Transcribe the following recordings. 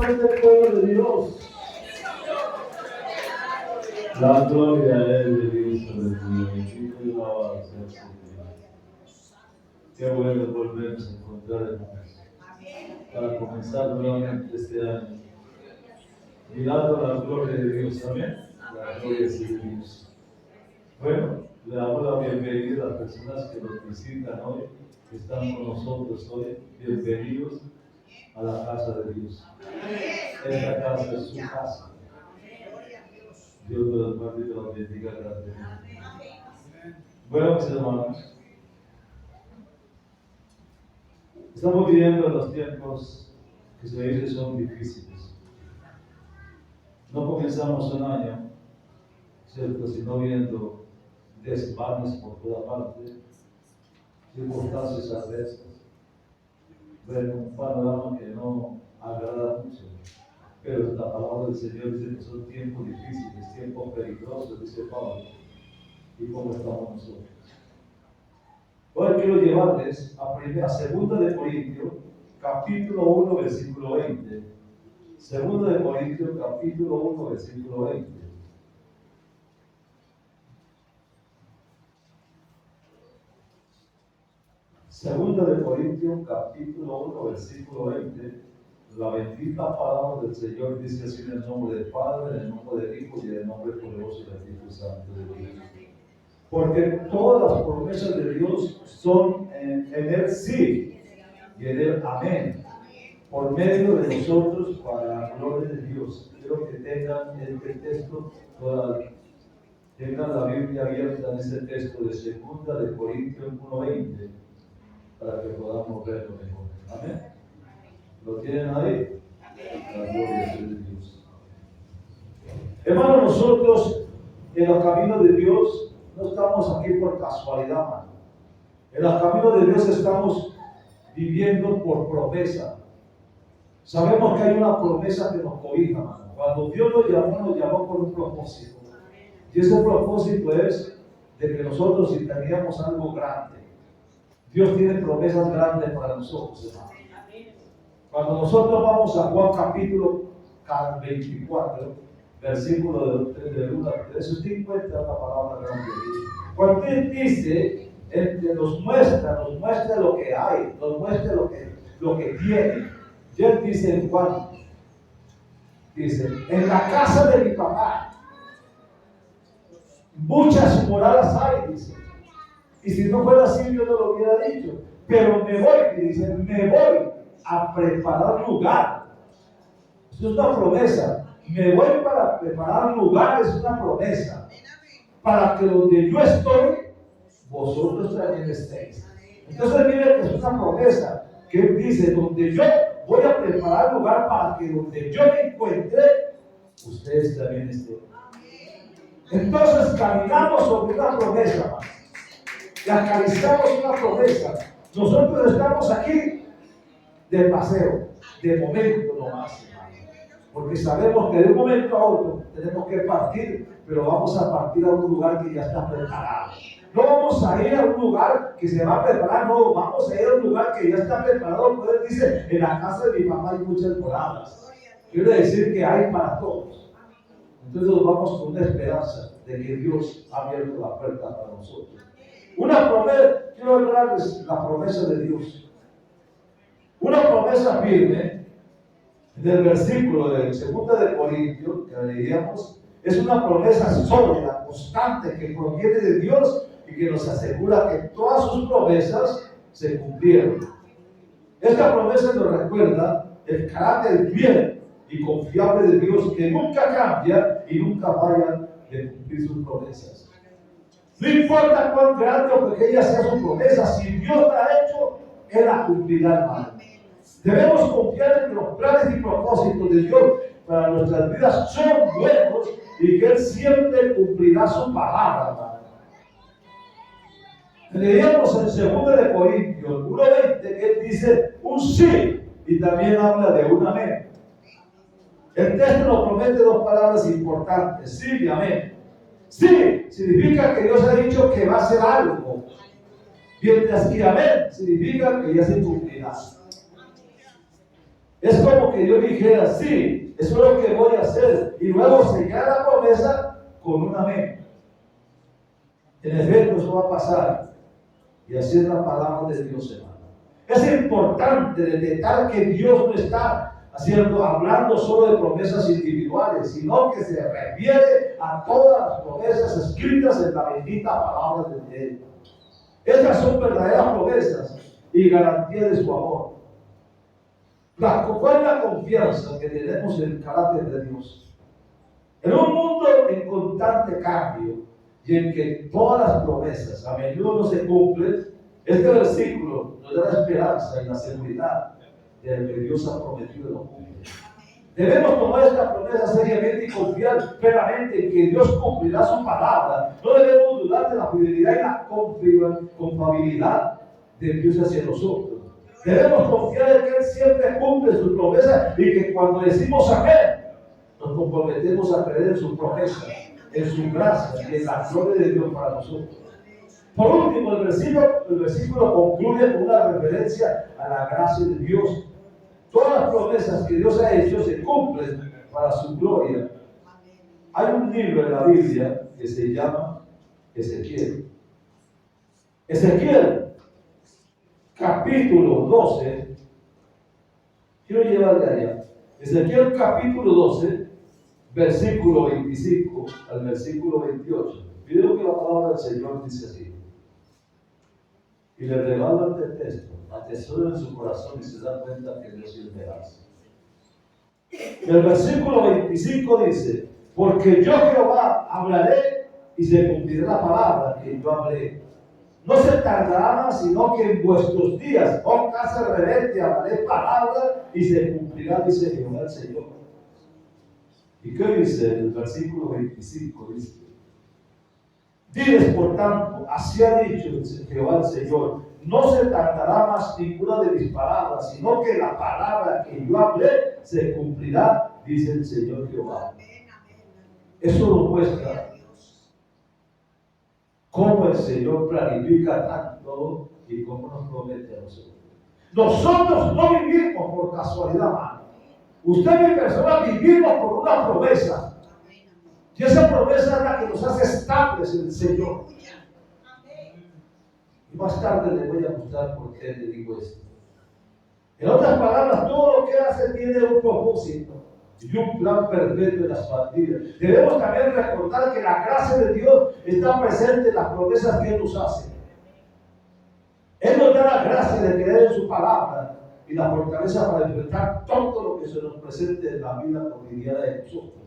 fuerte el pueblo de Dios. La gloria es de Dios sobre ti. Bendito y alabado sea el Señor. Qué bueno volvernos a encontrar, hermanos, para comenzar nuevamente este año. Mirando la gloria de Dios, amén. La gloria es de Dios. Bueno, le damos la bienvenida a las personas que nos visitan hoy, que están con nosotros hoy. Bienvenidos a la casa de Dios. Esta casa es su casa. Dios los guarde y los bendiga grandemente. Bueno, mis hermanos, estamos viviendo en los tiempos que se dice son difíciles. No comenzamos un año, ¿cierto?, sino viendo desmanes por toda parte, circunstancias adversas. Bueno, un panorama que no agrada mucho. Pero la palabra del Señor dice que son tiempos difíciles, tiempos peligrosos, dice Pablo. ¿Y cómo estamos nosotros? Hoy quiero llevarles a 2 de Corintios, capítulo 1, versículo 20. 2 de Corintios, capítulo 1, versículo 20. Segunda de Corintios, capítulo 1, versículo 20. La bendita palabra del Señor dice así: en el nombre del Padre, en el nombre del Hijo y en el nombre poderoso del Espíritu Santo de Dios. Porque todas las promesas de Dios son en Él sí y en Él amén, por medio de nosotros para la gloria de Dios. Quiero que tengan este texto, tengan la Biblia abierta en este texto de 2 de Corintios 1:20 para que podamos verlo mejor. Amén. ¿Lo tienen ahí? La gloria es de Dios. Hermanos, nosotros en los caminos de Dios no estamos aquí por casualidad, mano. En los caminos de Dios estamos viviendo por promesa. Sabemos que hay una promesa que nos cobija, mano. Cuando Dios nos llamó por un propósito. Y ese propósito es de que nosotros si teníamos algo grande. Dios tiene promesas grandes para nosotros, hermano. Cuando nosotros vamos a Juan capítulo 24, versículo de 1 a 3, usted encuentra la palabra grande. Cuando Él dice, nos muestra lo que hay, nos muestra lo que tiene. Y Él dice en Juan, dice, en la casa de mi papá muchas moradas hay, dice. Y si no fuera así, yo no lo hubiera dicho. Pero me voy, dice, me voy a preparar lugar. Eso es una promesa. Me voy para preparar lugar, es una promesa. Para que donde yo estoy, vosotros también estéis. Entonces miren que es una promesa. Que Él dice, donde yo voy a preparar lugar para que donde yo me encuentre, ustedes también estén. Entonces caminamos sobre una promesa más. Y acariciamos una promesa. Nosotros estamos aquí de paseo, de momento nomás, porque sabemos que de un momento a otro tenemos que partir, pero vamos a partir a un lugar que ya está preparado. No vamos a ir a un lugar que se va a preparar, no, vamos a ir a un lugar que ya está preparado. Él dice, en la casa de mi mamá hay muchas moradas. Quiere decir que hay para todos. Entonces nos vamos con una esperanza de que Dios ha abierto la puerta para nosotros. Una promesa, quiero hablarles la promesa de Dios. Una promesa firme, del versículo del 2 de Corintios que leíamos, es una promesa sólida, constante, que proviene de Dios y que nos asegura que todas sus promesas se cumplieron. Esta promesa nos recuerda el carácter bien y confiable de Dios, que nunca cambia y nunca falla de cumplir sus promesas. No importa cuán grande o pequeña sea su promesa, si Dios la ha hecho, Él la cumplirá, hermano. Debemos confiar en que los planes y propósitos de Dios para nuestras vidas son buenos y que Él siempre cumplirá su palabra, hermano. Leíamos en 2 de Corintios 1:20 que Él dice un sí y también habla de un amén. El texto nos promete dos palabras importantes, sí y amén. Sí significa que Dios ha dicho que va a hacer algo, mientras que amén significa que ya se cumplirá. Es como que yo dijera, sí, eso es lo que voy a hacer, y luego sellar la promesa con un amén. En efecto, eso va a pasar, y así es la palabra de Dios, hermano. Es importante detectar que Dios no está hablando solo de promesas individuales, sino que se refiere a todas las promesas escritas en la bendita palabra de Él. Estas son verdaderas promesas y garantía de su amor. ¿Cuál es la confianza que tenemos en el carácter de Dios? En un mundo en constante cambio y en que todas las promesas a menudo no se cumplen, este versículo nos da la esperanza y la seguridad de que Dios ha prometido lo cumple. Debemos tomar esta promesa seriamente y confiar plenamente en que Dios cumplirá su palabra. No debemos dudar de la fidelidad y la confiabilidad de Dios hacia nosotros. Debemos confiar en que Él siempre cumple sus promesas y que cuando decimos amén, nos comprometemos a creer en su promesa, en su gracia y en la gloria de Dios para nosotros. Por último, el versículo concluye con una referencia a la gracia de Dios. Todas las promesas que Dios ha hecho se cumplen para su gloria. Hay un libro en la Biblia que se llama Ezequiel. Ezequiel, capítulo 12. Quiero llevarle allá. Ezequiel capítulo 12, versículo 25 al versículo 28. Pido que la palabra del Señor dice así. Y le regalo este texto, atesoro en su corazón y se da cuenta que Dios es veraz. El versículo 25 dice, porque yo Jehová hablaré y se cumplirá la palabra que yo hablé. No se tardará más, sino que en vuestros días, oh casa rebelde, hablaré palabra y se cumplirá, dice Jehová el Señor. ¿Y qué dice el versículo 25? Dice, diles por tanto, así ha dicho Jehová el Señor, no se tardará más ninguna de mis palabras, sino que la palabra que yo hablé se cumplirá, dice el Señor Jehová. Eso nos muestra cómo el Señor planifica tanto y cómo nos promete a nosotros. Nosotros no vivimos por casualidad, hermano. Usted y mi persona vivimos por una promesa. Y esa promesa es la que nos hace estables en el Señor. Y más tarde le voy a mostrar por qué le digo esto. En otras palabras, todo lo que hace tiene un propósito y un plan perfecto en las partidas. Debemos también recordar que la gracia de Dios está presente en las promesas que Él nos hace. Él nos da la gracia de creer en su palabra y la fortaleza para enfrentar todo lo que se nos presente en la vida cotidiana de nosotros.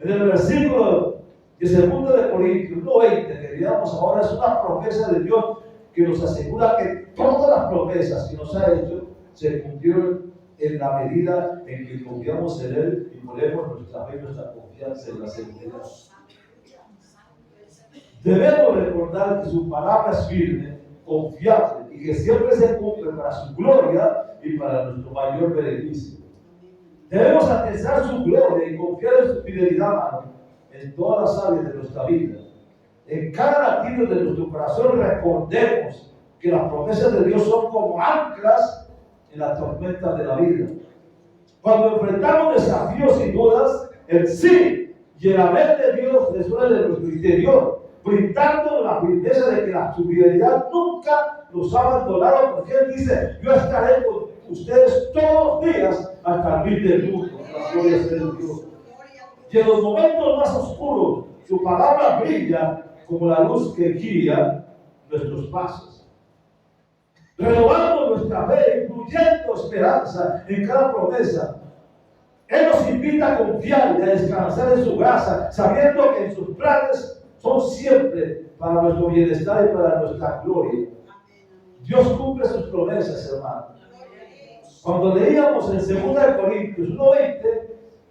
En el versículo de 2 de Corintios 1:20 que veamos ahora es una promesa de Dios que nos asegura que todas las promesas que nos ha hecho se cumplieron en la medida en que confiamos en Él y ponemos nuestra fe y nuestra confianza en la seguridad. Debemos recordar que su palabra es firme, confiable y que siempre se cumple para su gloria y para nuestro mayor beneficio. Debemos atestar su gloria y confiar en su fidelidad, hermano, en todas las áreas de nuestra vida. En cada latido de nuestro corazón recordemos que las promesas de Dios son como anclas en la tormenta de la vida. Cuando enfrentamos desafíos y dudas, el sí y el amén de Dios resuena de nuestro interior, brindando la firmeza de que su fidelidad nunca nos ha abandonado, porque Él dice, yo estaré con ustedes todos los días hasta el fin del mundo. La gloria sea de Dios. Y en los momentos más oscuros, su palabra brilla como la luz que guía nuestros pasos, renovando nuestra fe, incluyendo esperanza en cada promesa. Él nos invita a confiar y a descansar en su gracia, sabiendo que en sus planes son siempre para nuestro bienestar y para nuestra gloria. Dios cumple sus promesas, hermano. Cuando leíamos en 2 Corintios 1:20,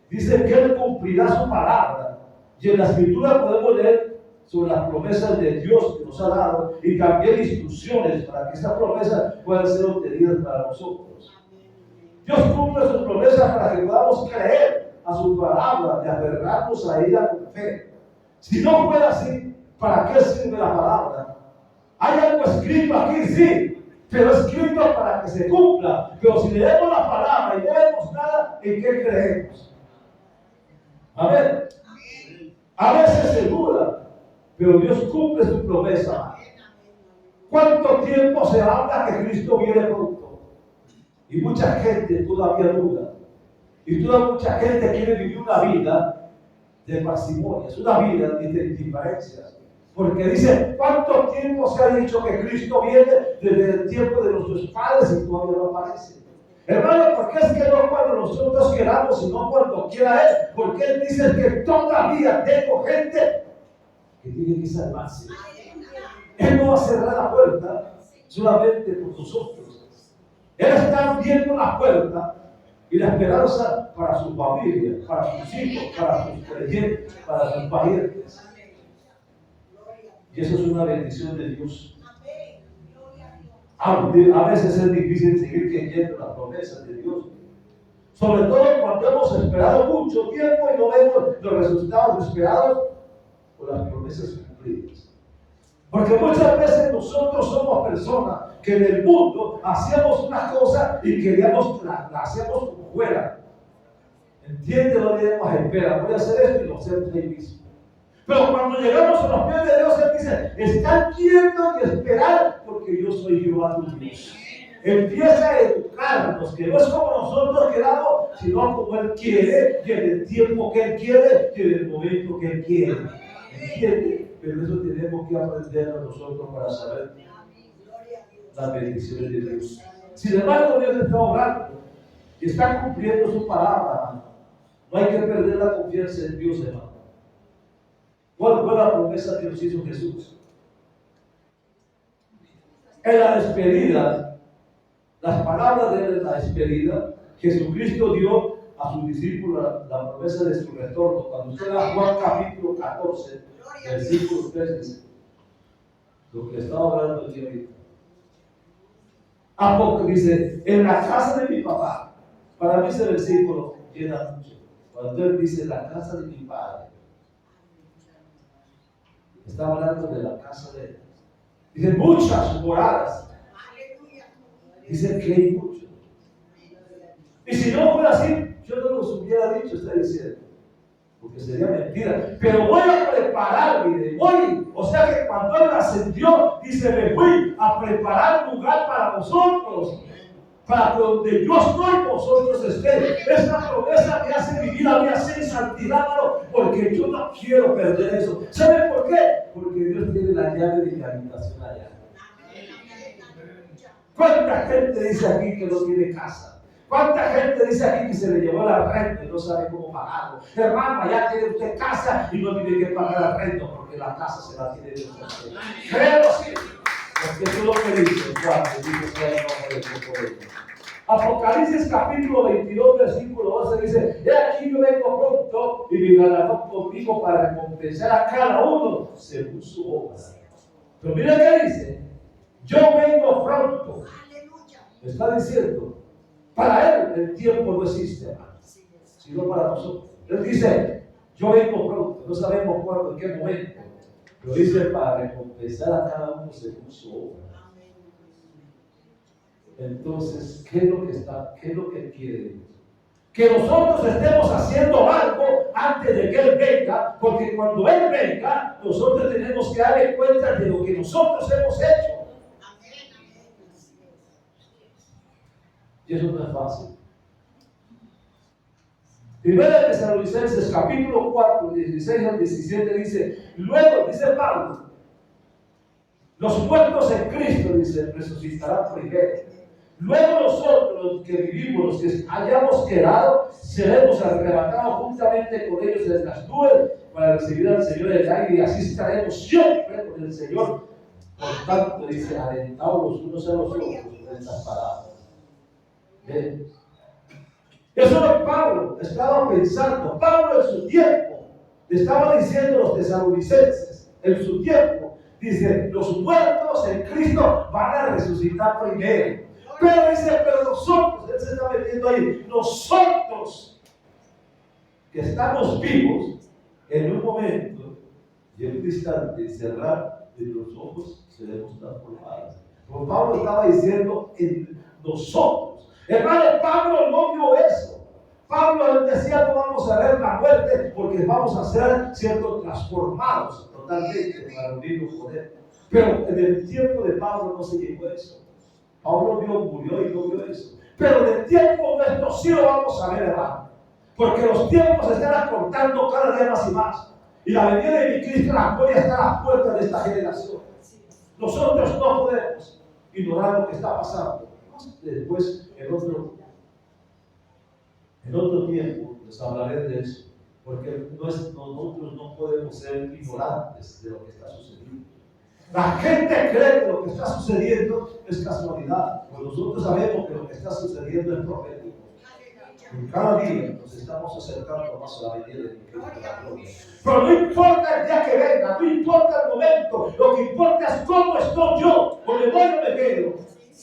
dice que Él cumplirá su palabra. Y en la Escritura podemos leer sobre las promesas de Dios que nos ha dado y también instrucciones para que estas promesas puedan ser obtenidas para nosotros. Dios cumple sus promesas para que podamos creer a su palabra y aferrarnos a ella con fe. Si no fuera así, ¿para qué sirve la palabra? ¿Hay algo escrito aquí? Sí, pero escrito para que se cumpla. Pero si leemos la palabra y no vemos nada, ¿en qué creemos? Amén. A veces se duda, pero Dios cumple su promesa. ¿Cuánto tiempo se habla que Cristo viene pronto? Y mucha gente todavía duda. Y toda mucha gente quiere vivir una vida de parsimonias, una vida de indiferencias. Porque dice, ¿cuánto tiempo se ha dicho que Cristo viene desde el tiempo de nuestros padres y todavía no aparece? Hermano, ¿por qué es que no cuando nosotros queramos, sino cuando quiera Él? Porque Él dice que todavía tengo gente que tiene que salvarse. Él no va a cerrar la puerta solamente por nosotros. Él está abriendo la puerta y la esperanza para su familia, para sus hijos, para sus creyentes, para sus parientes. Y eso es una bendición de Dios. A veces es difícil seguir creyendo las promesas de Dios. Sobre todo cuando hemos esperado mucho tiempo y no vemos los resultados esperados por las promesas cumplidas. Porque muchas veces nosotros somos personas que en el mundo hacíamos una cosa y queríamos la hacemos como fuera. ¿Entiende? No le demos espera. Voy a hacer esto y lo hacemos ahí mismo. Pero cuando llegamos a los pies de Dios, Él dice, están quietos y esperar porque yo soy Jehová tu Dios. Empieza a educarnos, que no es como nosotros queramos, sino como Él quiere, y en el tiempo que Él quiere, y en el momento que Él quiere. ¿Entiende? Pero eso tenemos que aprender a nosotros para saber las bendiciones de Dios. Sin embargo, Dios está obrando y está cumpliendo su palabra, hermano. No hay que perder la confianza en Dios, hermano. ¿Cuál fue la promesa que nos hizo Jesús? En la despedida, las palabras de la despedida, Jesucristo dio a sus discípulos la promesa de su retorno. Cuando usted va a Juan capítulo 14, versículo 3, dice lo que estaba hablando aquí ahorita. ¿A poco dice? En la casa de mi papá. Para mí ese versículo llena mucho. Cuando él dice la casa de mi padre, está hablando de la casa de él. Dice muchas moradas. Dice que hay muchas. Y si no fuera así, yo no los hubiera dicho, está diciendo. Porque sería mentira. Pero voy a prepararme, voy. O sea que cuando él ascendió, dice, me fui a preparar lugar para vosotros. Para que donde yo estoy, vosotros estéis. Esta promesa me hace vivir a mí así en santidad, porque yo no quiero perder eso. ¿Saben por qué? Porque Dios tiene la llave de mi habitación allá. ¿Cuánta gente dice aquí que no tiene casa? ¿Cuánta gente dice aquí que se le llevó la renta y no sabe cómo pagarlo? Hermano, allá tiene usted casa y no tiene que pagar la renta porque la casa se la tiene Dios. Créelo sí. Porque eso es lo que dice Juan, dice sea el nombre de su poder. Apocalipsis capítulo 22, versículo 12 dice: he aquí yo vengo pronto y mi galardón conmigo para recompensar a cada uno según su obra. Pero mira qué dice: yo vengo pronto. Está diciendo, para él el tiempo no existe, hermano, sino para nosotros. Él dice, yo vengo pronto, no sabemos cuándo, en qué momento, pero dice para recompensar a cada uno según su obra. Entonces, ¿qué es lo que quiere Dios? Que nosotros estemos haciendo algo antes de que Él venga, porque cuando Él venga, nosotros tenemos que darle cuenta de lo que nosotros hemos hecho. Y eso no es fácil. Primera de Tesalonicenses, capítulo 4, 16 al 17, dice, luego, dice Pablo, los muertos en Cristo, dice, resucitarán primero. Luego nosotros, los que vivimos, los que hayamos quedado, seremos arrebatados juntamente con ellos en las nubes para recibir al Señor en el aire, y así estaremos siempre con el Señor. Por tanto, dice, alentados los unos a los otros con estas palabras. ¿Ven? Eso es lo que Pablo estaba pensando. Pablo en su tiempo le estaba diciendo a los tesalonicenses, en su tiempo, dice, los muertos en Cristo van a resucitar primero. Pero dice, pero nosotros, él se está metiendo ahí, nosotros que estamos vivos, en un momento y en un instante, cerrar de los ojos, seremos transformados. Como Pablo estaba diciendo en nosotros. Hermano, Pablo no vio eso. Pablo decía: no vamos a ver la muerte porque vamos a ser, cierto, transformados totalmente para unirnos con él. Pero en el tiempo de Pablo no se llegó a eso. Pablo murió y no vio eso. Pero en el tiempo nuestro sí lo vamos a ver, hermano. Porque los tiempos se están acortando cada día más y más. Y la venida de mi Cristo, la gloria, está a las puertas de esta generación. Nosotros no podemos ignorar lo que está pasando. Después, en otro tiempo, les hablaré de eso. Porque nosotros no podemos ser ignorantes de lo que está sucediendo. La gente cree que lo que está sucediendo es casualidad. Pues nosotros sabemos que lo que está sucediendo es profético. Y cada día nos estamos acercando más a la venida de Cristo. Pero no importa el día que venga, no importa el momento, lo que importa es cómo estoy yo, porque voy o me quedo.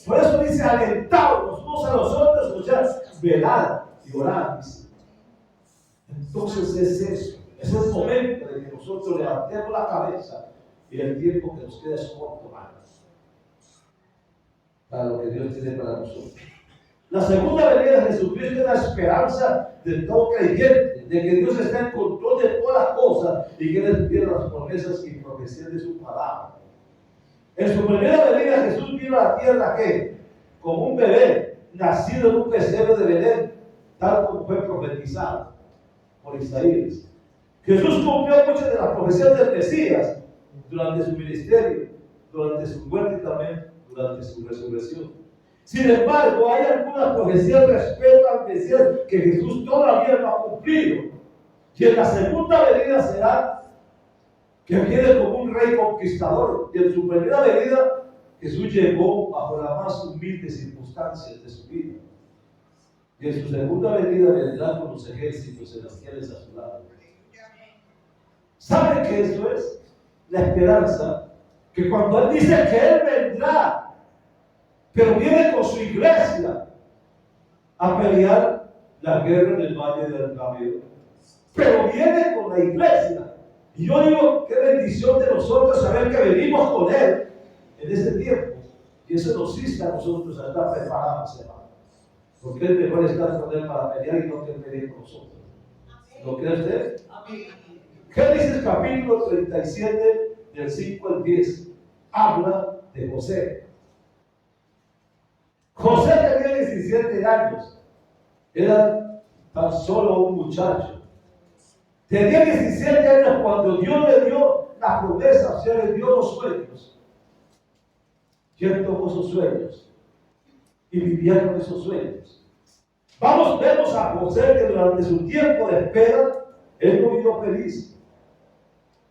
Por eso dice: alentados los unos a los otros, o sea, velad y orad. Entonces es eso, es el momento de que nosotros levantemos la cabeza y el tiempo que nos queda es corto, hermanos, para lo que Dios tiene para nosotros. La segunda venida de Jesucristo es la esperanza de todo creyente, de que Dios está en control de todas las cosas y que Él cumple las promesas y profecías de su palabra. En su primera venida Jesús vino a la tierra que, como un bebé nacido en un pesebre de Belén, tal como fue profetizado por Isaías. Jesús cumplió muchas de las profecías del Mesías durante su ministerio, durante su muerte y también durante su resurrección. Sin embargo, hay algunas profecías respecto al Mesías que Jesús todavía no ha cumplido. Y en la segunda venida será que viene como un rey conquistador. Y en su primera venida Jesús llegó bajo las más humildes circunstancias de su vida. Y en su segunda venida vendrá con los ejércitos celestiales a su lado. ¿Saben qué eso es? La esperanza. Que cuando Él dice que Él vendrá, pero viene con su iglesia a pelear la guerra en el valle del Cabello. Pero viene con la iglesia. Y yo digo, qué bendición de nosotros saber que venimos con Él en ese tiempo. Y eso nos insta a nosotros a estar preparados, hermano. Porque es mejor estar con Él para pelear y no que pelee con nosotros. ¿Lo cree usted? ¿Qué dice el capítulo 37 del 5 al 10? Habla de José. José tenía 17 años. Era tan solo un muchacho. Tenía 17 años cuando Dios le dio la promesa, o sea, le dio los sueños. Y Él tomó esos sueños y vivía con esos sueños. Vemos a José que durante su tiempo de espera, él no vivió feliz,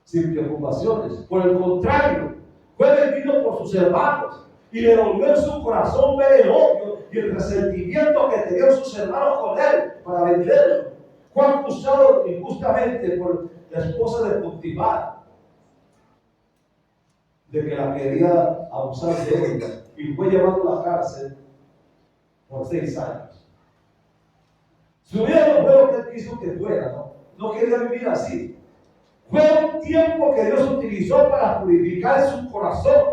sin preocupaciones. Por el contrario, fue vendido por sus hermanos y le dolió en su corazón ver el odio y el resentimiento que tenían sus hermanos con él para venderlo. Fue acusado injustamente por la esposa de Potifar, de que la quería abusar de ella, y fue llevado a la cárcel por 6 años. Su vida no fue lo que él quiso que fuera, no quería vivir así. Fue un tiempo que Dios utilizó para purificar su corazón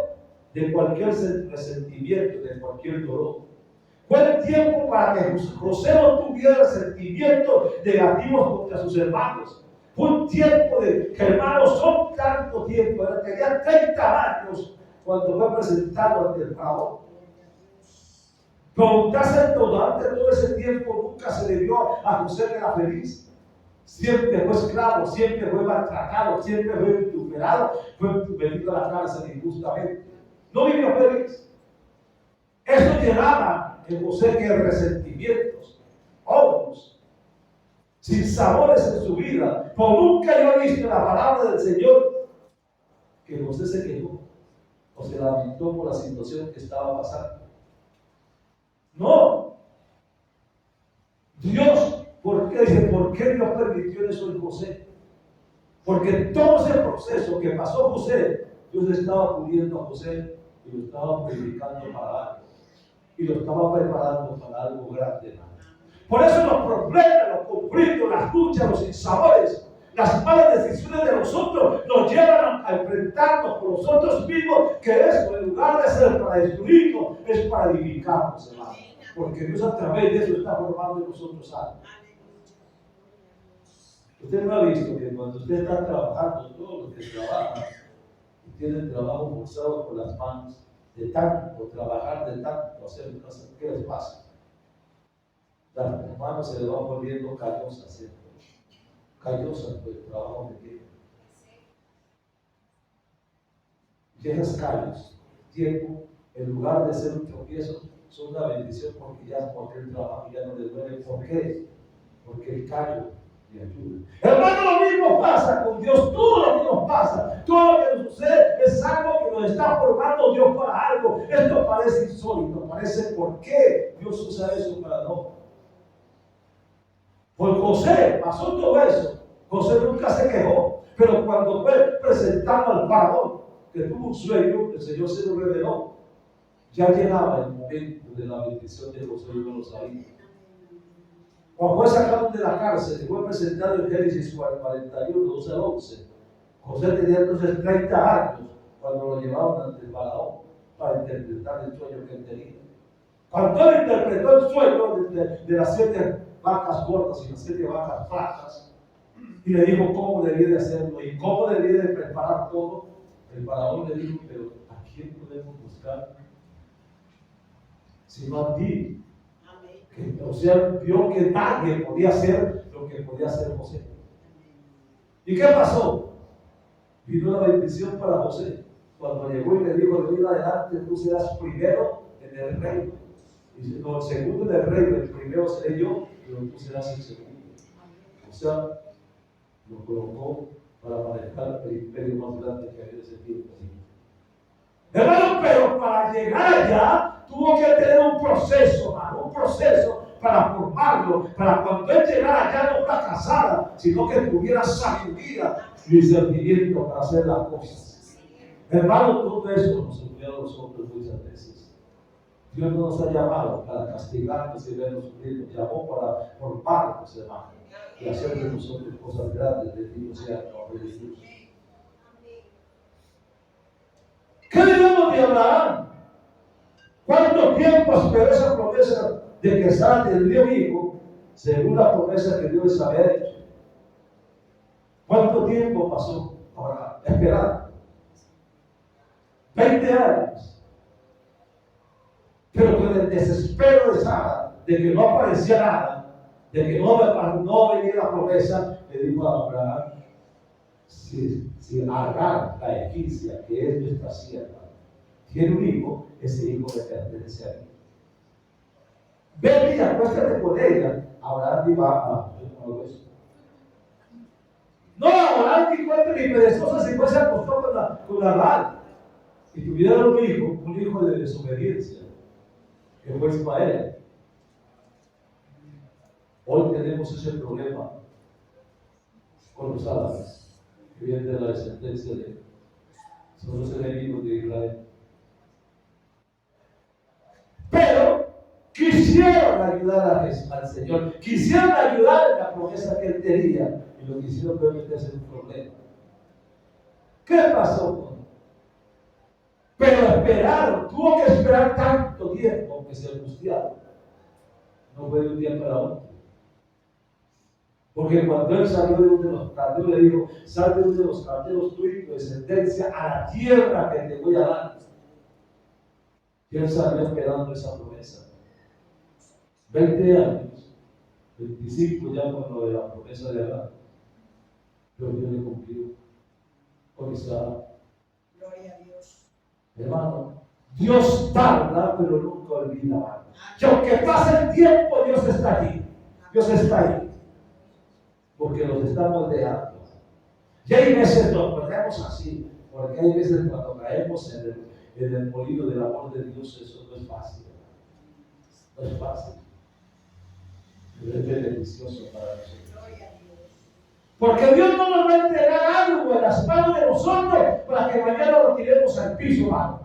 de cualquier resentimiento, de cualquier dolor. Fue el tiempo para que José no tuviera resentimientos negativos contra sus hermanos. Fue un tiempo de que, hermanos, son tanto tiempo. Tenía 30 años cuando fue presentado ante el faraón. Pero durante todo ese tiempo nunca se le vio a José que era feliz. Siempre fue esclavo, siempre fue maltratado, siempre fue vituperado, fue metido a la cárcel injustamente. No vivió feliz. Eso llenaba en José que resentimientos, odios, sinsabores en su vida. Pero nunca yo he visto la palabra del Señor que José se quejó o se lamentó por la situación que estaba pasando. No. Dios, ¿por qué Dios permitió eso en José? Porque todo ese proceso que pasó José, Dios estaba puliendo a José y lo estaba purificando para algo. Y lo estaba preparando para algo grande, hermano. Por eso los problemas, los conflictos, las luchas, los sinsabores, las malas decisiones de nosotros nos nos llevan a enfrentarnos con nosotros mismos, que eso, en lugar de ser para destruirnos, es para edificarnos, hermano. Porque Dios a través de eso está formando en nosotros algo. Usted no ha visto que cuando usted está trabajando, todos los que trabajan y tienen trabajo forzado por las manos, de tanto trabajar, de tanto hacer cosas, ¿qué les pasa? Las manos se les van volviendo callosas, ¿sí? Callosas por el trabajo que tienen. Y esas callos, tiempo, en lugar de ser un tropiezo, son una bendición porque el trabajo ya no les duele. ¿Por qué? Porque el callo le ayuda. Hermano, lo mismo pasa con Dios. Todo lo que nos pasa, todo lo que nos sucede es algo que nos está formando Dios para algo. Esto parece insólito, parece por qué Dios usa eso para no. Por José pasó todo eso. José nunca se quejó, pero cuando fue presentado al faraón, que tuvo un sueño, el Señor se lo reveló. Ya llegaba el momento de la bendición de José y no lo sabía. Cuando fue sacado de la cárcel y fue presentado en Génesis 41, 12 al 11, José tenía entonces 30 años cuando lo llevaban ante el faraón para interpretar el sueño que él tenía. Cuando él interpretó el sueño de las 7 vacas gordas y las 7 vacas flacas, y le dijo cómo debía de hacerlo y cómo debía de preparar todo, el faraón le dijo, pero ¿a quién podemos buscar? Sino a ti. Que, o sea, vio que nadie podía hacer lo que podía hacer José. ¿Y qué pasó? Vino la bendición para José. Cuando llegó y le dijo, de ir adelante, tú serás primero en el reino. Y no, el segundo en el reino, el primero seré yo, pero tú serás el segundo. O sea, lo colocó para manejar el imperio más grande que había en ese tiempo. Hermano, pero para llegar allá tuvo que tener un proceso, hermano, un proceso para formarlo, para cuando él llegara allá no fracasara, sino que tuviera sabiduría y discernimiento para hacer las cosas. Hermano, todo eso nos olvida a nosotros muchas veces. Dios no nos ha llamado para castigarnos y vernos sufrir, nos llamó para formarnos, hermano, y hacer de nosotros cosas grandes. Bendito sea el nombre de Jesús. ¿Qué diremos de Abraham? ¿Cuánto tiempo esperó esa promesa de que Sara tendría un hijo, según la promesa que Dios les había hecho? ¿Cuánto tiempo pasó Abraham esperando? 20 años. Pero con el desespero de Sara, de que no aparecía nada, de que no venía la promesa, le dijo a Abraham, si Agar, la egipcia, que es nuestra sierva, tiene un hijo, ese hijo le pertenece a mí. Ven y acuéstate con ella. Abraham iba a eso. No, Abraham ni cuenta ni perezosa si se acostó con Agar. Y tuvieron un hijo de desobediencia, que fue Ismael. Hoy tenemos ese problema con los árabes, que vienen de la descendencia de son los enemigos de Israel. Pero quisieron ayudar al Señor, quisieron ayudar en la promesa que él tenía, y lo que hicieron fue meterse en un problema. ¿Qué pasó? Pero esperaron, tuvo que esperar tanto tiempo que se angustiaron. No fue de un día para otro. Porque cuando él salió de uno de los caldeos, le dijo, sal de uno de los caldeos tú y tu descendencia a la tierra que te voy a dar. Y él salió esperando esa promesa. 20 años, 25 ya con lo de la promesa de Abraham. Pero Dios le cumplió con Isaac. Gloria a Dios. Hermano, Dios tarda, pero nunca olvida. Que aunque pase el tiempo, Dios está allí. Dios está ahí. Porque los estamos dejando. Y hay veces nos ponemos así, porque hay veces cuando caemos en el molino del amor de Dios, eso no es fácil. No es fácil. Pero es beneficioso para nosotros. Porque Dios no nos va a entregar algo en las manos de nosotros para que mañana lo tiremos al piso, hermano.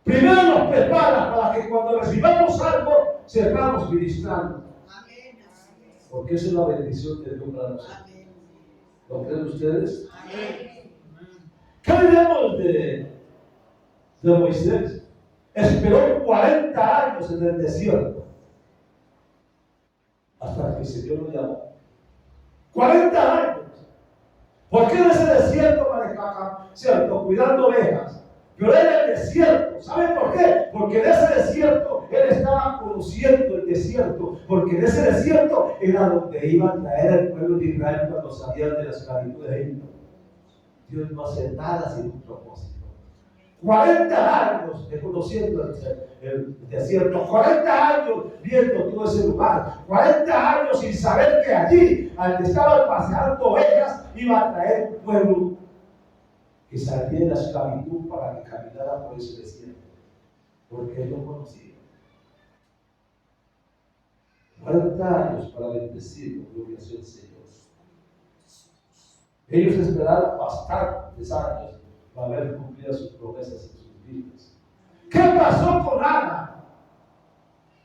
Primero nos prepara para que cuando recibamos algo, sepamos ministrarlo. Porque esa es la bendición de Dios para nosotros. ¿Lo creen ustedes? Amén. ¿Qué diremos de Moisés? Esperó 40 años en el desierto hasta que el Señor lo llamó. 40 años. ¿Por qué en ese desierto manejaba, cierto, cuidando ovejas? Pero era el desierto. ¿Saben por qué? Porque en ese desierto él estaba conociendo el desierto. Porque en ese desierto era donde iba a traer al pueblo de Israel cuando salían de la esclavitud de Egipto. Dios no hace nada sin un propósito. 40 años de conociendo el desierto, 40 años viendo todo ese lugar, 40 años sin saber que allí, al que estaban paseando ovejas, iba a traer un pueblo que salía de la esclavitud para que caminara por ese desierto, porque él lo conocía. 40 años para bendecirlo, gloria sea el Señor. Ellos esperaron bastantes años para ver cumplidas sus promesas en sus vidas. ¿Qué pasó con Ana?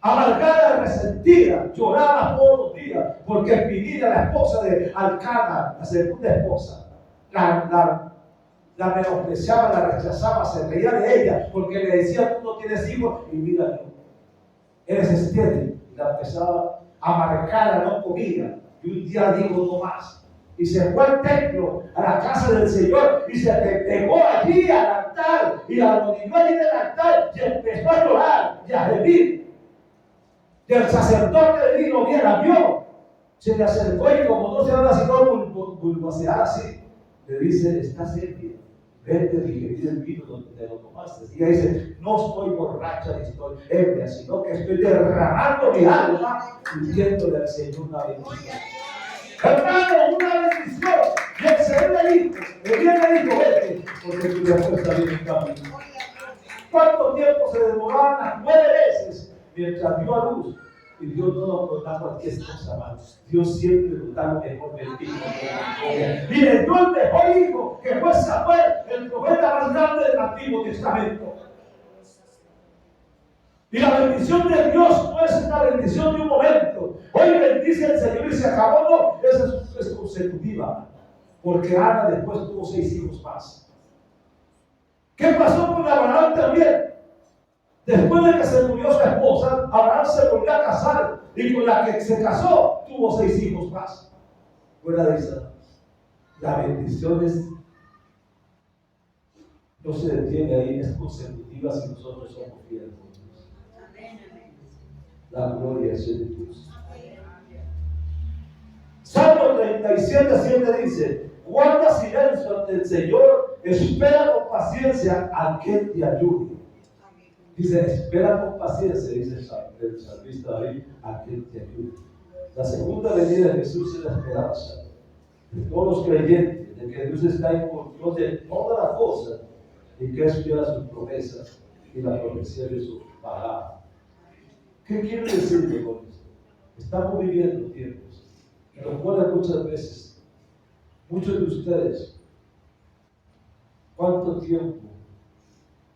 Amargada, resentida, lloraba todos los días porque Penina, la esposa de Alcana, la segunda esposa, la menospreciaba, la rechazaba, se reía de ella porque le decía: tú no tienes hijos, y mira tú, eres estéril. Y la empezaba amargada, no comía, y un día dijo: no más. Y se fue al templo, a la casa del Señor, y se pegó allí al altar, y la arrodilló allí del altar, y empezó a llorar y a gemir. Y el sacerdote vino, bien la vio, se le acercó y como no se habla sino bulbosear así, le dice: estás ebria, vete a digerir el vino donde te lo tomaste. Y ella dice: no estoy borracha ni estoy ebria, sino que estoy derramando mi alma pidiéndole al Señor una bendición. Hermano, una bendición. Y el Señor le dijo: vete, porque tu respuesta viene en camino. ¿Cuánto tiempo se demoraban? Las 9 veces mientras dio a luz. Y Dios no nos da cualquier cosa más. Dios siempre nos da lo mejor del hijo. Y le dio el mejor hijo, que fue Samuel, el profeta más grande del Antiguo Testamento. Y la bendición de Dios no es una bendición de un momento. Hoy bendice el Señor y se acabó. No, esa es consecutiva. Porque Ana después tuvo 6 hijos más. ¿Qué pasó con Abraham también? Después de que se murió su esposa, Abraham se volvió a casar. Y con la que se casó, tuvo 6 hijos más. Fuera de esa, la bendición no se detiene ahí, es consecutiva si nosotros somos fieles. La gloria sea de Dios. Salmo 37:7 dice: guarda silencio ante el Señor, espera con paciencia a que te ayude. Dice: espera con paciencia, dice el salmista David, a que te ayude. La segunda venida de Jesús es la esperanza de todos los creyentes, de que Dios está en control de todas las cosas y que es fiel a sus promesas y la profecía de su palabra. ¿Qué quiere decirle con esto? Estamos viviendo tiempos en los cuales muchas veces, muchos de ustedes, ¿cuánto tiempo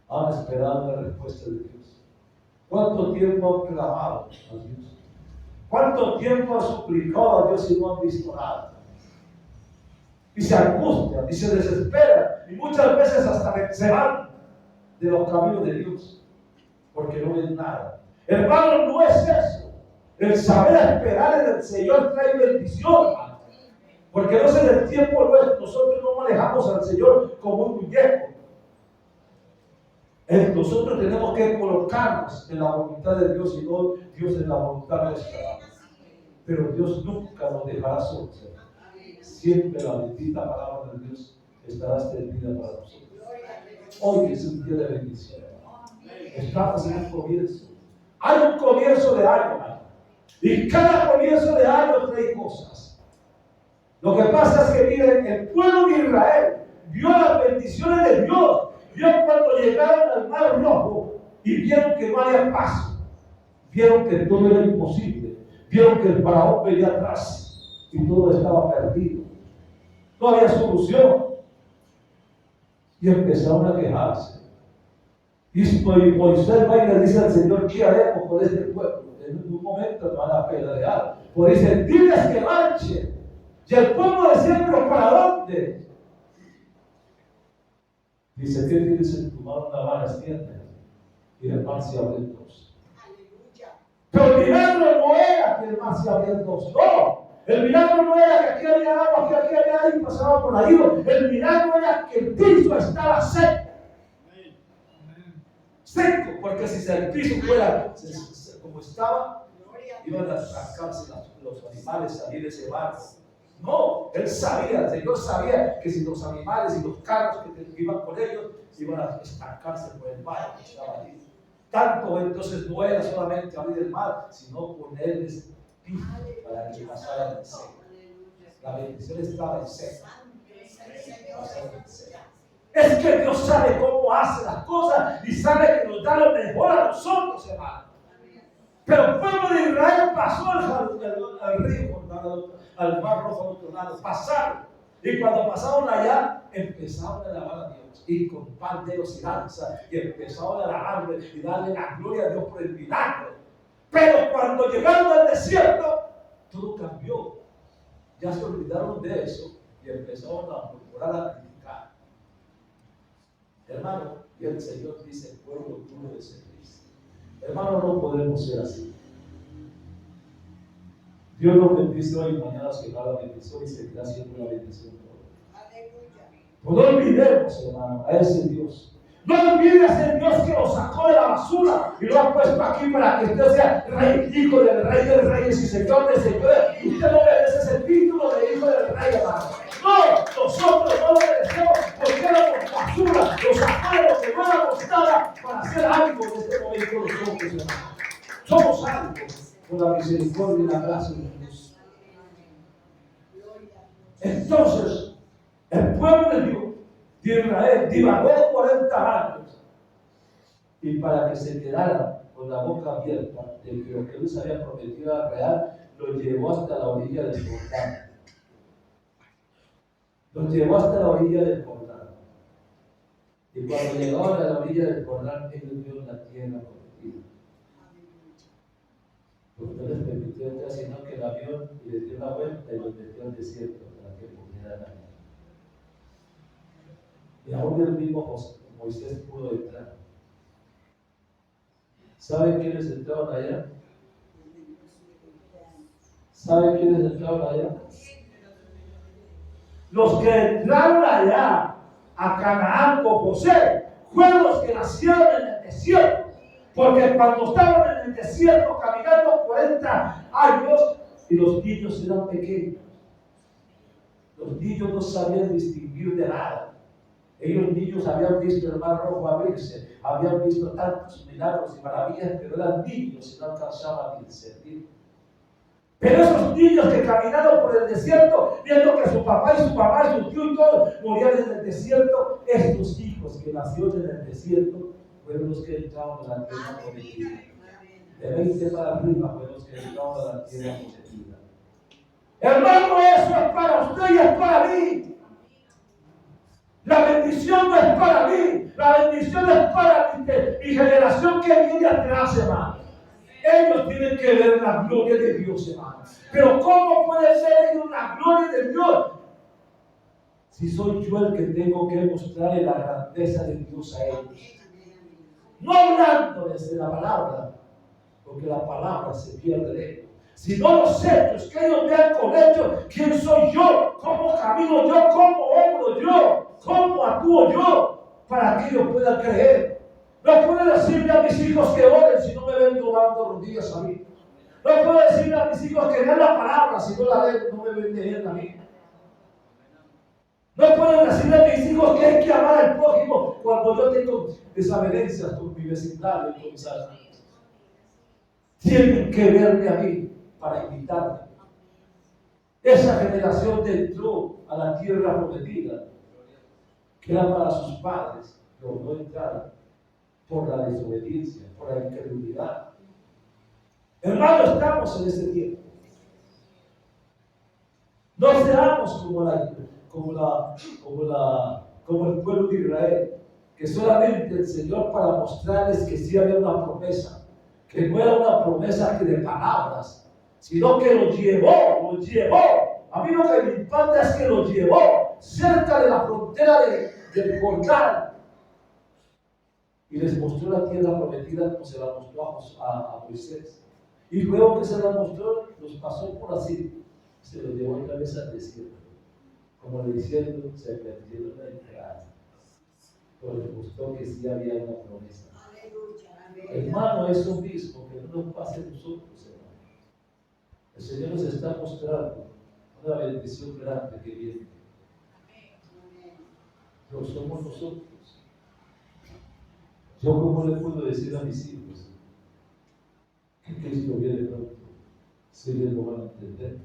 han esperado la respuesta de Dios? ¿Cuánto tiempo han clamado a Dios? ¿Cuánto tiempo han suplicado a Dios y no han visto nada? Y se angustian y se desesperan y muchas veces hasta se van de los caminos de Dios porque no ven nada. Hermano, no es eso. El saber esperar en el Señor trae bendición, hermano. Porque no es en el tiempo nuestro. Nosotros no manejamos al Señor como un muñeco. Nosotros tenemos que colocarnos en la voluntad de Dios y no Dios en la voluntad nuestra. Pero Dios nunca nos dejará solos. Siempre la bendita palabra de Dios estará extendida para nosotros. Hoy es un día de bendición. Estamos en un comienzo. Hay un comienzo de año, hermano. Y cada comienzo de año trae cosas. Lo que pasa es que, miren, el pueblo de Israel vio las bendiciones de Dios. Vio cuando llegaron al Mar Rojo y vieron que no había paso. Vieron que todo era imposible. Vieron que el faraón venía atrás y todo estaba perdido. No había solución. Y empezaron a quejarse. Y Moisés va y le dice al Señor: ¿qué haremos con este pueblo? En un momento van a pelear. Pues dice: diles que marchen. Y el pueblo decía: ¿pero para dónde? Dice, ¿qué tienes en tu mano? Una vara, extiende. Y el mar se abrió en dos. Pero el milagro no era que el mar se abrió en dos. No. El milagro no era que aquí había agua, que aquí había aire y pasaba por ahí. El milagro era que el piso estaba seco. Seco, porque si el piso fuera como estaba, iban a sacarse los animales, salir de ese barco. No, él sabía, el Señor sabía que si los animales y los carros que iban con ellos iban a estancarse por el mar que estaba allí. Tanto entonces no era solamente abrir el mar, sino ponerles piso para que pasaran en seco. La bendición estaba en seco. Es que Dios sabe cómo hace las cosas y sabe que nos da lo mejor a nosotros, hermano. Pero el pueblo de Israel pasó al río, al mar rojo al otro lado, pasaron. Y cuando pasaron allá, empezaron a alabar a Dios. Y con panderos y danza, y empezaron a alabarle y darle la gloria a Dios por el milagro. Pero cuando llegaron al desierto, todo cambió. Ya se olvidaron de eso y empezaron a murmurar, a criticar. Hermano, y el Señor dice, pueblo, tú no eres feliz. Hermano, no podemos ser así. Dios nos bendice hoy y mañana será la bendición y seguirá siendo la bendición. No olvidemos, hermano, a ese Dios. No olvides el Dios que lo sacó de la basura y lo ha puesto aquí para que usted sea rey, hijo del rey de reyes y señor de señores. Usted no merece ese título de hijo del rey, hermano. No, nosotros no lo merecemos porque éramos basura. Lo sacó de lo que no éramos nada para hacer algo en este momento nosotros, hermano. Somos algo por la misericordia y la gracia de Dios. Entonces, el pueblo de Dios, de Israel, divagó 40 años y para que se quedara con la boca abierta de que lo que Dios había prometido a Israel, lo llevó hasta la orilla del Jordán. Los llevó hasta la orilla del Jordán. Y cuando llegaron a la orilla del Jordán, ellos vieron la tierra prometida. Porque no les permitió entrar, sino que el avión y les dio una vuelta y los metió al desierto para que pudieran allá. Y aún el mismo Moisés pudo entrar. ¿Saben quiénes entraron allá? ¿Saben quiénes entraron allá? Los que entraron allá a Canaán con José fueron los que nacieron en el desierto. Porque cuando estaban en el desierto caminando 40 años y los niños eran pequeños. Los niños no sabían distinguir de nada. Ellos niños habían visto el mar rojo abrirse, habían visto tantos milagros y maravillas, pero eran niños y no alcanzaban a discernir. Pero esos niños que caminaron por el desierto, viendo que su papá y su mamá y su tío y todos morían en el desierto, estos hijos que nacieron en el desierto fueron los que entraron a la tierra prometida. De 20 para arriba fueron los que entraron a la tierra prometida. Hermano, eso es para usted y es para mí. La bendición no es para mí, la bendición es para mi generación que viene atrás, hermano. Ellos tienen que ver la gloria de Dios, hermano. Pero ¿cómo puede ser ellos la gloria de Dios? Si soy yo el que tengo que mostrarle la grandeza de Dios a ellos. No hablándoles de la palabra, porque la palabra se pierde de ellos. Sino los hechos, que ellos vean con hechos quién soy yo, cómo camino yo, cómo obro yo, cómo actúo yo, para que ellos puedan creer. No puedo decirle a mis hijos que oren si no me ven tomando rodillas a mí. No puedo decirle a mis hijos que lean la palabra si no la leen, no me ven leer a mí. No puedo decirle a mis hijos que hay que amar al prójimo cuando yo tengo desavenencias con mi vecindario y con mis amigos. Tienen que verme a mí para invitarme. Esa generación entró a la tierra prometida, que era para sus padres, pero no entraron por la desobediencia, por la incredulidad. Hermano, estamos en este tiempo. No seamos como el pueblo de Israel, que solamente el Señor para mostrarles que sí había una promesa, que no era una promesa que de palabras, sino que lo llevó. A mí lo que me impacta es que lo llevó cerca de la frontera del Jordán, y les mostró la tierra prometida como se la mostró a Moisés. Y luego que se la mostró, los pasó por así, se los llevó otra vez al desierto. Como le diciendo, se perdieron la entrada. Pero les mostró que sí había una promesa. Hermano, eso mismo que no nos pase a nosotros, hermano. El Señor nos está mostrando una bendición grande que viene. Pero somos nosotros. Yo, ¿cómo le puedo decir a mis hijos que Cristo viene pronto? Si ellos lo van a entender.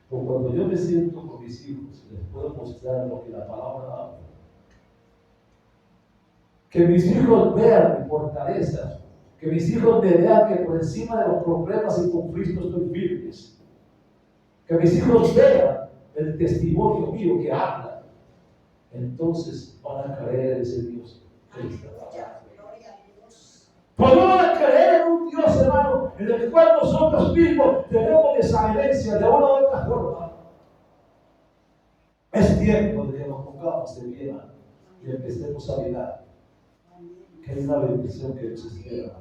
O cuando yo me siento con mis hijos, les puedo mostrar lo que la palabra habla. Que mis hijos vean mi fortaleza. Que mis hijos me vean que por encima de los problemas y conflictos estoy firmes. Que mis hijos vean el testimonio mío que habla. Entonces van a creer en ese Dios que está hablando. Pues no van a creer en un Dios, hermano, en el cual nosotros mismos tenemos desavenencia de una u otra forma. Es tiempo de que nos pongamos de pie y empecemos a mirar que es la bendición que nos espera.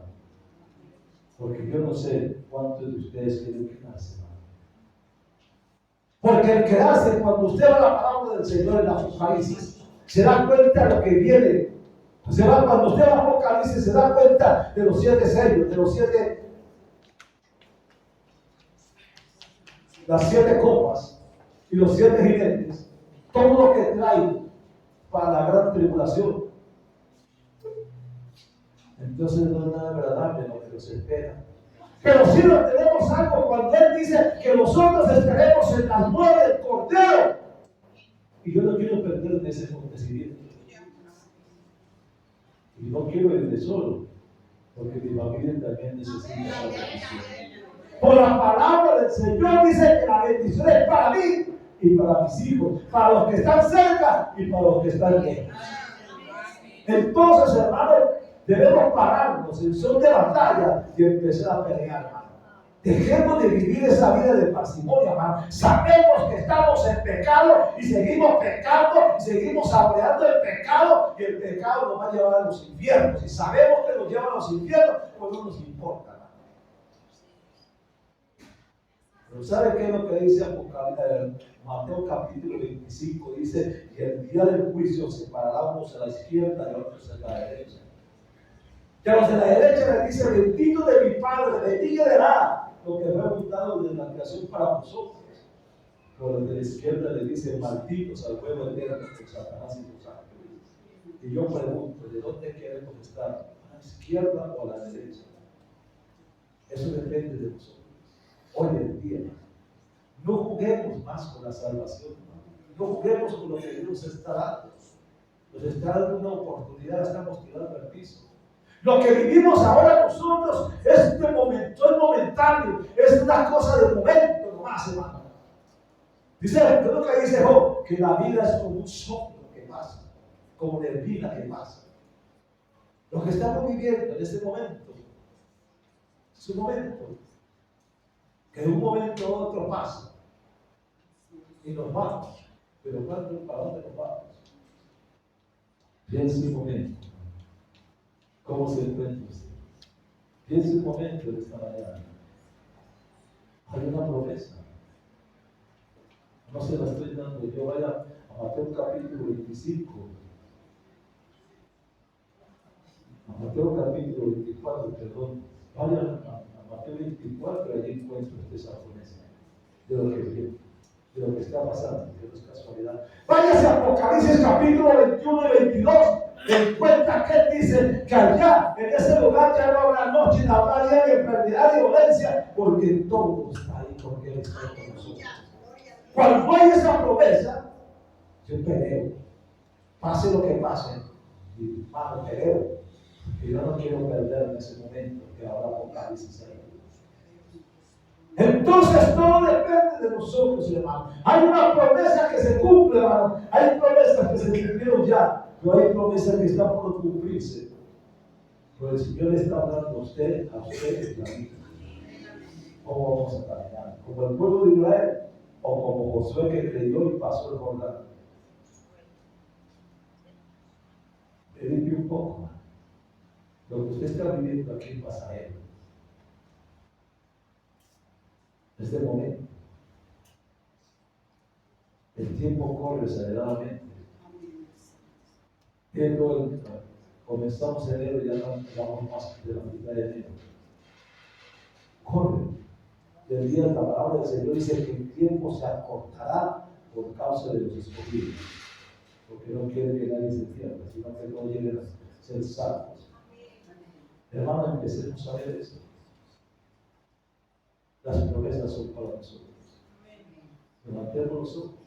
Porque yo no sé cuántos de ustedes quieren quedarse, hermano. Porque el quedarse, cuando usted va a la palabra del Señor en Apocalipsis, se da cuenta de lo que viene. Cuando usted va a Apocalipsis, se da cuenta de los 7 sellos, de las 7 copas y los 7 jinetes, todo lo que trae para la gran tribulación. Entonces no es nada agradable lo que nos espera. Pero sí lo tenemos algo cuando Él dice que nosotros estaremos en las nueve del Cordero. Y yo no quiero perderme ese acontecimiento. Y no quiero irme solo, porque mi familia también necesita la bendición. Por la palabra del Señor dice que la bendición es para mí y para mis hijos, para los que están cerca y para los que están lejos. Entonces, hermanos, debemos pararnos en son de batalla y empezar a pelear, hermano. Dejemos de vivir esa vida de parsimonia, hermano. Sabemos que estamos en pecado y seguimos pecando y seguimos saboreando el pecado, y el pecado nos va a llevar a los infiernos. Y sabemos que nos lleva a los infiernos, pues no nos importa, hermano. Pero ¿sabe qué es lo que dice Apocalipsis? Mateo capítulo 25 dice que el día del juicio separará unos a la izquierda y otros a la derecha. Que a los de la derecha les dice: bendito de mi Padre, de ti dará lo que fue abundado desde la creación para vosotros. Pero los de la izquierda les dice: malditos al fuego eterno por Satanás y los ángeles. Y yo pregunto: ¿de dónde queremos estar? ¿A la izquierda o a la derecha? Eso depende de nosotros. Hoy en día, no juguemos más con la salvación, no juguemos con lo que Dios nos está dando. Nos está dando una oportunidad, estamos tirando al piso. Lo que vivimos ahora nosotros es de momento, es momentáneo, es una cosa de momento nomás, hermano. Dice, ¿qué es lo que dice Job? Que la vida es como un soplo que pasa, como neblina que pasa. Lo que estamos viviendo en este momento es un momento que de un momento a otro pasa y nos vamos. Pero ¿para dónde nos vamos? Piense un momento. ¿Cómo se encuentra usted? Piense un momento de esta mañana. Hay una promesa. No se la estoy dando yo. Vaya a Mateo capítulo 25. A Mateo capítulo 24, perdón. Vaya a Mateo 24 y allí encuentra usted esa promesa de lo que viene, de lo que está pasando, que no es casualidad. Váyase a Apocalipsis capítulo 21 y 22. Encuentra que Él dice que allá, en ese lugar, ya no habrá noche, no habrá día, ni enfermedad, ni violencia, porque todo está ahí, porque Él está con nosotros. Cuando hay esa promesa, yo peleo. Pase lo que pase, y hermano, peleo. Y yo no quiero perder en ese momento que ahora Apocalipsis ahí. Entonces todo depende de nosotros, hermano. Hay una promesa que se cumple, hermano. Hay promesas que se cumplieron ya. Pero hay promesas que están por cumplirse. Pero el Señor le está hablando a usted y a mí. ¿Cómo vamos a caminar? ¿Como el pueblo de Israel? ¿O como Josué que creyó y pasó el Jordán? Edite un poco. Lo que usted está viviendo aquí es pasajero. Este momento. El tiempo corre aceleradamente. Comenzamos enero y ya vamos más de la mitad de enero. Corre. Del día de la palabra del Señor dice que el tiempo se acortará por causa de los escogidos. Porque no quiere que nadie se pierda, sino que todos lleguen a ser salvos. Hermanos, empecemos a ver eso. Las promesas son para nosotros. Levantemos los ojos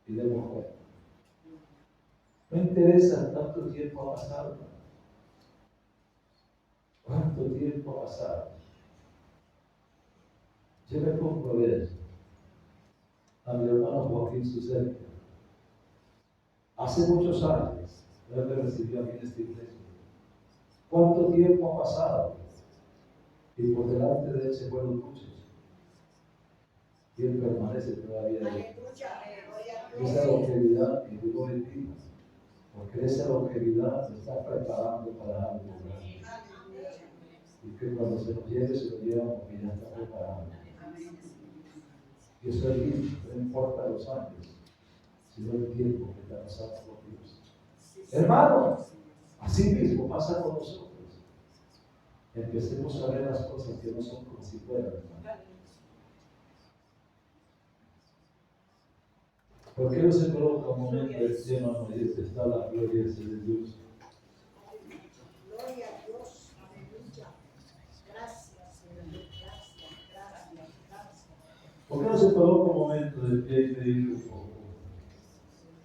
y demos cuenta. No interesa cuánto tiempo ha pasado. ¿Cuánto tiempo ha pasado? Yo me pongo a ver a mi hermano Joaquín Sucede. Hace muchos años, él me recibió aquí en esta iglesia. ¿Cuánto tiempo ha pasado? Y por delante de él se fueron muchos. Y él permanece todavía ahí. Esa longevidad que Dios lo bendiga. Porque esa longevidad se está preparando para algo grande. Y que cuando se nos lleve, se lo lleva porque ya está preparado. Y eso es bien, no importa los años, sino el tiempo que está pasando con Dios. Hermanos, así mismo pasa con nosotros. Empecemos a ver las cosas que no son como si fueran, hermanos. ¿Por qué no se coloca un momento el tema donde está la gloria de Dios? Gloria a Dios, aleluya. Gracias, Señor. Gracias. ¿Por qué no se coloca un momento de pie y pedir un poco?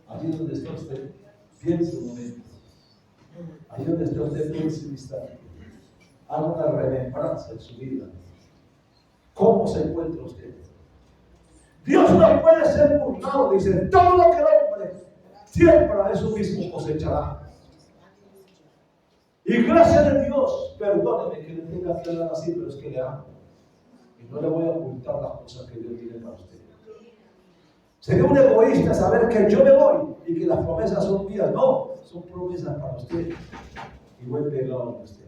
Allí donde está usted, piense un momento. Allí donde está usted, piense un instante. Haga una remembranza en su vida. ¿Cómo se encuentra usted? Dios no puede ser burlado, dice, todo lo que el hombre siembra, eso mismo cosechará. Y gracias a Dios, perdóneme que le tenga que hablar así, pero es que le amo. Y no le voy a ocultar las cosas que Dios tiene para usted. Sería un egoísta saber que yo me voy y que las promesas son mías. No, son promesas para usted. Y voy pegado a usted.